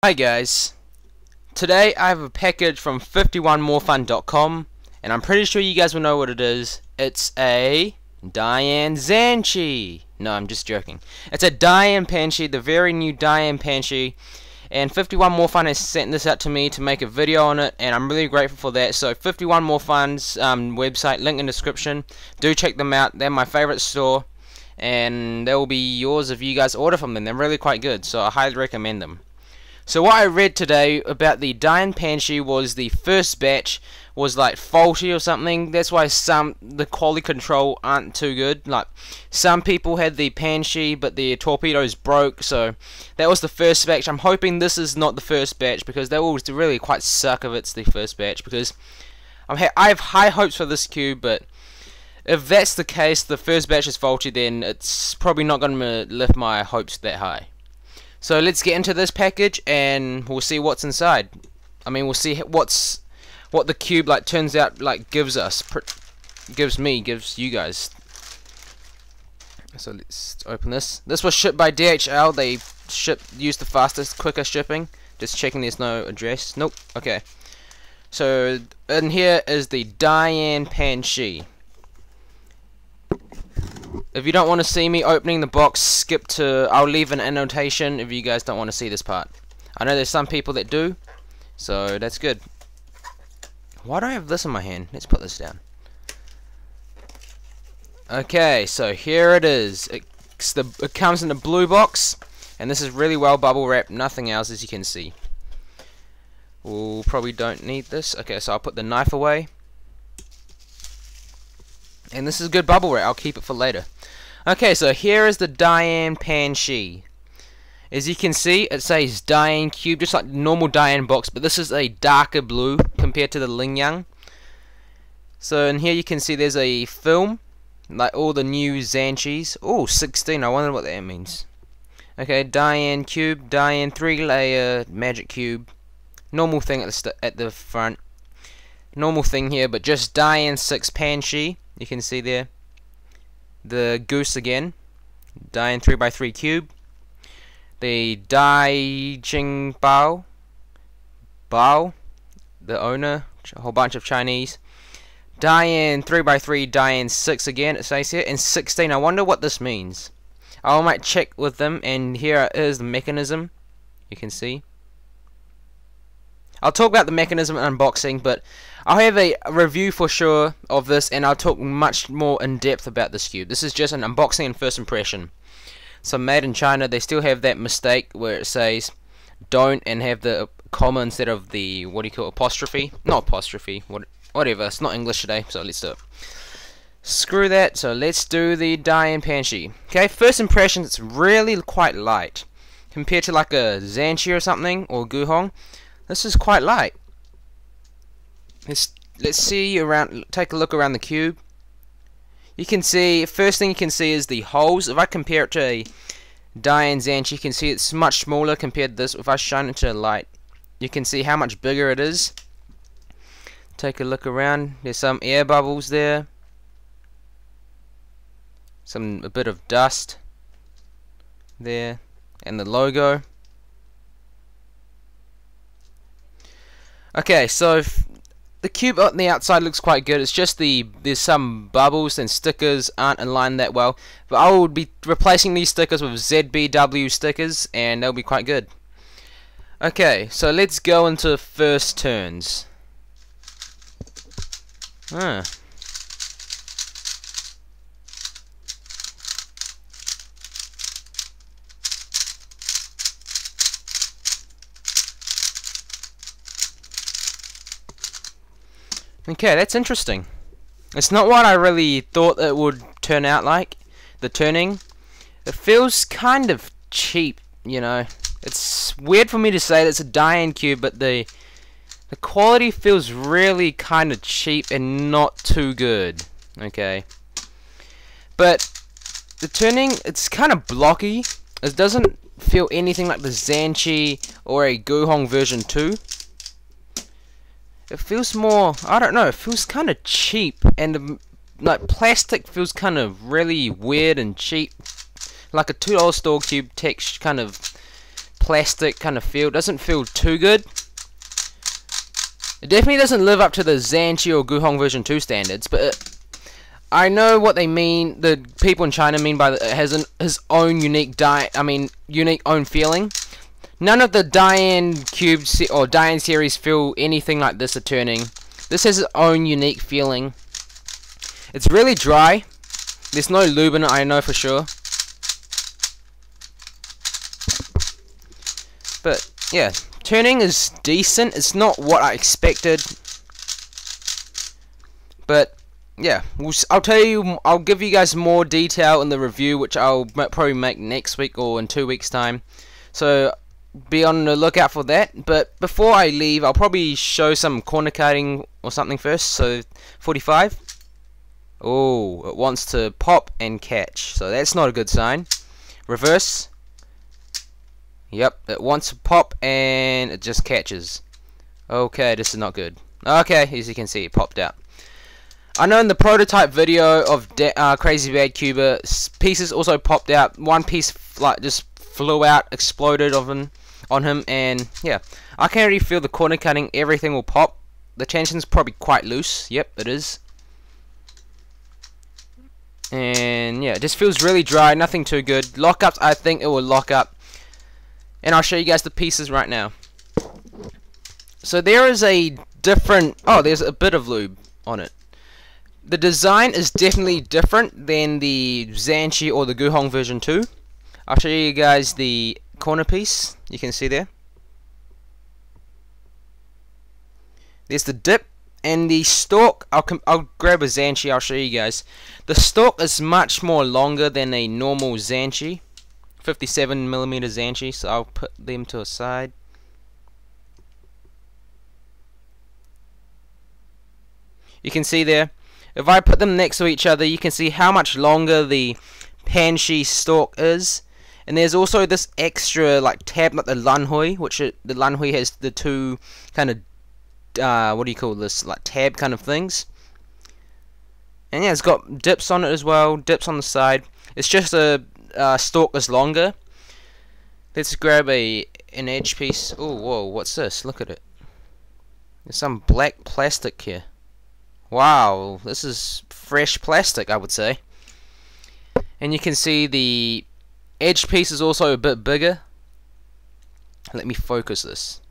Hi guys, today I have a package from 51morefun.com and I'm pretty sure you guys will know what it is. It's a Dayan Zanchi. No, I'm just joking. It's a Dayan Panshi, the very new Dayan Panshi, and 51morefun has sent this out to me to make a video on it, and I'm really grateful for that. So 51morefun's website, link in description. Do check them out. They're my favorite store, and they will be yours if you guys order from them. They're really quite good, so I highly recommend them. So what I read today about the Dayan Panshi was the first batch was like faulty or something. That's why the quality control aren't too good. Like some people had the Panshi but the torpedoes broke, so that was the first batch. I'm hoping this is not the first batch because that will really quite suck if it's the first batch, because I have high hopes for this cube, but if that's the case, the first batch is faulty, then it's probably not going to lift my hopes that high. So let's get into this package and we'll see what's inside. I mean, we'll see what the cube like turns out like gives us, gives you guys. So let's open this. This was shipped by DHL. They use the fastest, quicker shipping. Just checking there's no address. Nope. Okay. So in here is the Dayan Panshi. If you don't want to see me opening the box, skip to, I'll leave an annotation if you guys don't want to see this part. I know there's some people that do, so that's good. Why do I have this in my hand? Let's put this down. Okay, so here it is. It comes in a blue box, and this is really well bubble wrapped, nothing else as you can see. We'll probably don't need this. Okay, so I'll put the knife away. And this is good bubble wrap, I'll keep it for later. Okay, so here is the Dayan Panshi. As you can see, it says Dayan Cube, just like the normal Dayan box, but this is a darker blue compared to the Lingyang. So in here you can see there's a film, like all the new Zanchis. Oh, 16, I wonder what that means. Okay, Dayan Cube, Dayan 3-layer magic cube. Normal thing at the front. Normal thing here, but just Dayan 6 Panshi. You can see there the goose again, Dayan 3x3 cube, the Dai Jing Bao, the owner, a whole bunch of Chinese, Dayan 3x3, Dayan 6 again, it says here, and 16. I wonder what this means. I might check with them, and here is the mechanism, you can see. I'll talk about the mechanism and unboxing, but I'll have a review for sure of this, and I'll talk much more in depth about this cube. This is just an unboxing and first impression. So made in China, they still have that mistake where it says don't and have the comma instead of the, what do you call it, apostrophe? Not apostrophe, whatever, it's not English today, so let's do it. Screw that, so let's do the Dayan Panshi. Okay, first impression, it's really quite light. Compared to like a Zanchi or something, or Guhong, this is quite light. Let's see around. Take a look around the cube. You can see, first thing you can see is the holes. If I compare it to a Dayan Zanchi, you can see it's much smaller compared to this. If I shine it to light, you can see how much bigger it is. Take a look around. There's some air bubbles there. A bit of dust there, and the logo. Okay, so the cube on the outside looks quite good. It's just there's some bubbles and stickers aren't aligned that well. But I will be replacing these stickers with ZBW stickers, and they'll be quite good. Okay, so let's go into first turns. Okay, that's interesting. It's not what I really thought it would turn out like. The turning, it feels kind of cheap, you know. It's weird for me to say that it's a Dayan cube, but the quality feels really kind of cheap and not too good. Okay, but the turning, it's kind of blocky. It doesn't feel anything like the Zanchi or a Guhong version 2. It feels more, I don't know, it feels kind of cheap, and like plastic feels kind of really weird and cheap, like a $2 store cube text kind of plastic kind of feel. It doesn't feel too good. It definitely doesn't live up to the Zanchi or Guhong version 2 standards, but I know what they mean. The people in China mean by it has his own unique unique own feeling. None of the Dayan Cube or Dayan series feel anything like this at turning. This has its own unique feeling. It's really dry. There's no lube in it, I know for sure. But yeah, turning is decent. It's not what I expected. But yeah, I'll tell you, I'll give you guys more detail in the review, which I'll probably make next week or in 2 weeks time. So be on the lookout for that. But before I leave, I'll probably show some corner cutting or something first. So 45. Oh, it wants to pop and catch, so that's not a good sign. Reverse. Yep, it wants to pop and it just catches. Okay, this is not good. Okay, as you can see, it popped out. I know in the prototype video of Crazy Bad Cuber, pieces also popped out. One piece like just flew out, exploded on him, and yeah, I can already feel the corner cutting. Everything will pop. The tension's probably quite loose. Yep, it is. And yeah, it just feels really dry. Nothing too good. Lockups, I think it will lock up. And I'll show you guys the pieces right now. So there is a different... Oh, there's a bit of lube on it. The design is definitely different than the Zanchi or the Guhong version 2. I'll show you guys the corner piece. You can see there. There's the dip. And the stalk, I'll grab a Zanchi, I'll show you guys. The stalk is much more longer than a normal Zanchi. 57mm Zanchi, so I'll put them to a side. You can see there, if I put them next to each other, you can see how much longer the Panshi stalk is. And there's also this extra like tab, like the Lanhui, which the Lanhui has the two kind of what do you call this, like tab kind of things. And yeah, it's got dips on it as well, dips on the side. It's just a stalk is longer. Let's grab an edge piece. Oh, whoa, what's this? Look at it. There's some black plastic here. Wow, this is fresh plastic, I would say. And you can see the edge piece is also a bit bigger. Let me focus this.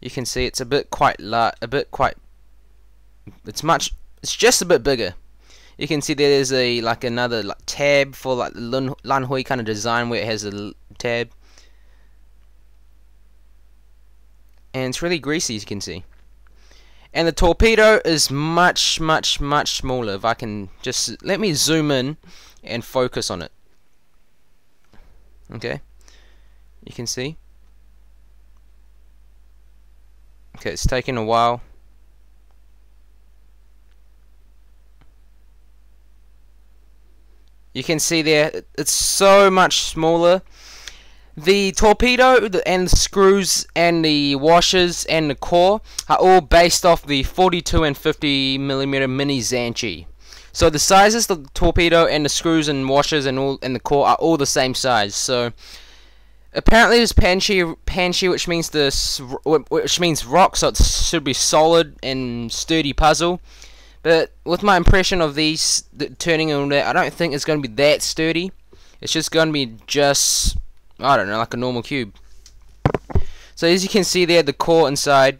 You can see it's it's just a bit bigger. You can see there's another tab for like the Lanhui kind of design where it has a tab. And it's really greasy, as you can see. And the torpedo is much smaller. If I can just let me zoom in and focus on it. Okay, you can see. Okay, it's taking a while. You can see there, it's so much smaller. The torpedo and the screws and the washers and the core are all based off the 42 and 50mm mini Zanchi. So the sizes of the torpedo and the screws and washers and the core are all the same size. So apparently there's Panshi, which means rock, so it should be solid and sturdy puzzle. But with my impression of these turning and all that, I don't think it's going to be that sturdy. It's just going to be I don't know, like a normal cube. So as you can see there, the core inside,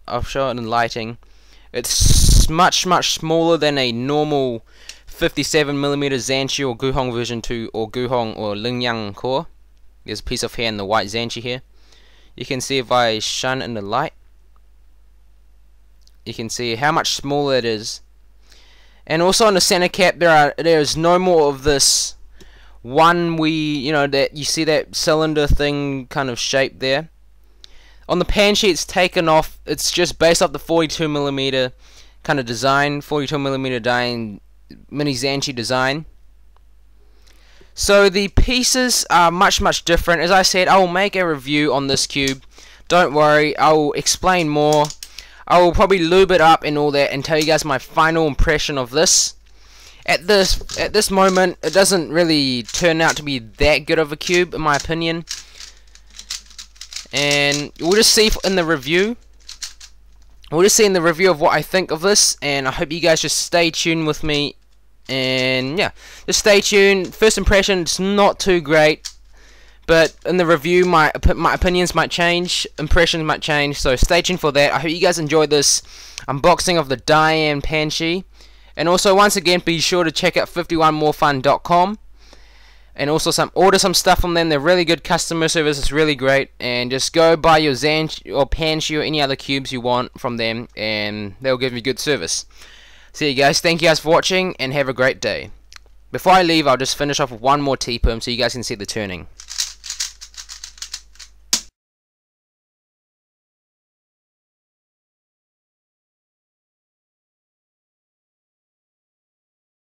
I'll show it in lighting. It's much smaller than a normal 57mm Zanchi or Guhong version 2 or Guhong or Lingyang core. There's a piece of hair in the white Zanchi here. You can see if I shine in the light, you can see how much smaller it is. And also on the center cap, there is no more of this that you see that cylinder thing kind of shape there. On the Panshi, it's taken off. It's just based off the 42mm kind of design, 42mm Dayan mini Zanchi design. So the pieces are much different. As I said, I will make a review on this cube. Don't worry, I will explain more. I will probably lube it up and all that and tell you guys my final impression of this. at this moment, it doesn't really turn out to be that good of a cube, in my opinion. And we'll just see in the review. We'll just see in the review of what I think of this, and I hope you guys just stay tuned with me. And yeah, just stay tuned. First impression, it's not too great, but in the review, my opinions might change, impressions might change. So stay tuned for that. I hope you guys enjoyed this unboxing of the Dayan Panshi. And also, once again, be sure to check out 51morefun.com. And also order some stuff from them. They're really good customer service. It's really great. And just go buy your or Panshi or any other cubes you want from them, and they'll give you good service. See you guys. Thank you guys for watching, and have a great day. Before I leave, I'll just finish off with one more T-perm so you guys can see the turning.